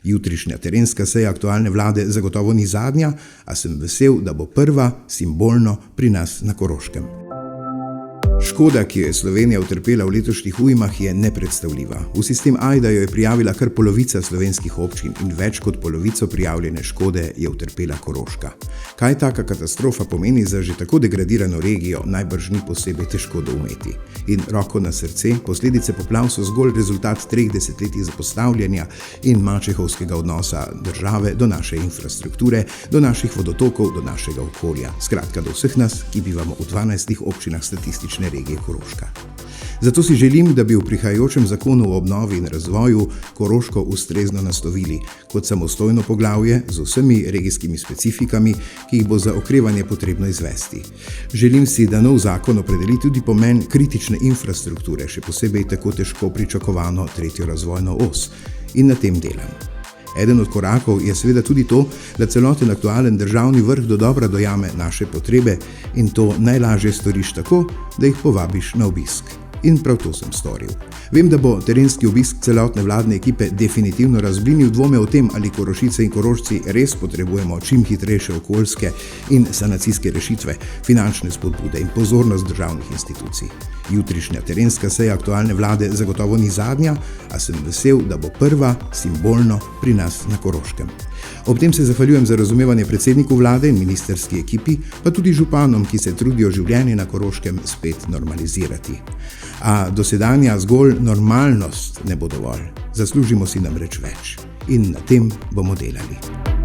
Jutrišnja terenska seja aktualne vlade zagotovo ni zadnja, a sem vesel, da bo prva simbolno pri nas na Koroškem. Škoda, ki jo je Slovenija utrpela v letošnjih ujmah, je nepredstavljiva. V sistem AJDA jo je prijavila kar polovica slovenskih občin in več kot polovico prijavljene škode je utrpela Koroška. Kaj taka katastrofa pomeni za že tako degradirano regijo, najbrž ni posebej težko doumeti. In roko na srce, posledice poplav so zgolj rezultat 3 desetletij zapostavljanja in mačehovskega odnosa države do naše infrastrukture, do naših vodotokov, do našega okolja. Skratka, do vseh nas, ki bivamo v 12 občinah statistične regije Koroška. Zato si želim, da bi v prihajajočem zakonu o obnovi in razvoju Koroško ustrezno naslovili kot samostojno poglavje z vsemi regijskimi specifikami, ki jih bo za okrevanje potrebno izvesti. Želim si, da nov zakon opredeli tudi pomen kritične infrastrukture, še posebej tako težko pričakovano 3. razvojno os. In na tem delam. Eden od korakov je seveda tudi to, da celoten aktualen državni vrh dodobra dojame naše potrebe in to najlažje storiš tako, da jih povabiš na obisk. In prav to sem storil. Vem, da bo terenski obisk celotne vladne ekipe definitivno razblinil dvome o tem, ali Korošice in Korošci res potrebujemo čim hitrejše okoljske in sanacijske rešitve, finančne spodbude in pozornost državnih institucij. Jutrišnja terenska seja aktualne vlade zagotovo ni zadnja, a sem vesel, da bo prva simbolno pri nas na Koroškem. Ob tem se zahvaljujem za razumevanje predsedniku vlade in ministerski ekipi, pa tudi županom, ki se trudijo življenje na Koroškem spet normalizirati. A dosedanja zgolj normalnost ne bo dovolj. Zaslužimo si namreč več. In na tem bomo delali.